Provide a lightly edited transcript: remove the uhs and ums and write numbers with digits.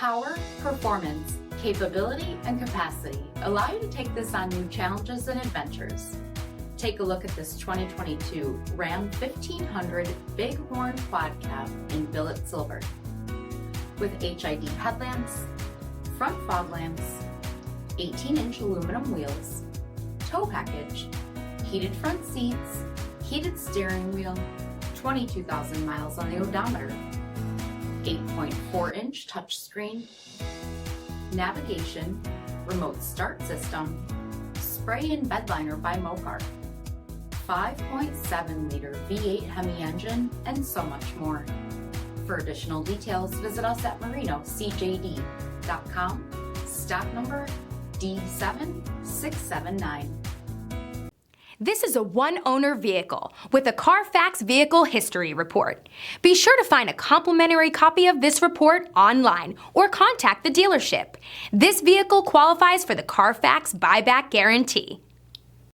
Power, performance, capability, and capacity allow you to take this on new challenges and adventures. Take a look at this 2022 Ram 1500 Bighorn Quad Cab in billet silver. With HID headlamps, front fog lamps, 18-inch aluminum wheels, tow package, heated front seats, heated steering wheel, 22,000 miles on the odometer, 8.4-inch touchscreen, navigation, remote start system, spray-in bed liner by MOPAR, 5.7-liter V8 HEMI engine, and so much more. For additional details, visit us at MarinoCJD.com, stock number D7679. This is a one-owner vehicle with a CARFAX Vehicle History Report. Be sure to find a complimentary copy of this report online or contact the dealership. This vehicle qualifies for the CARFAX Buyback Guarantee.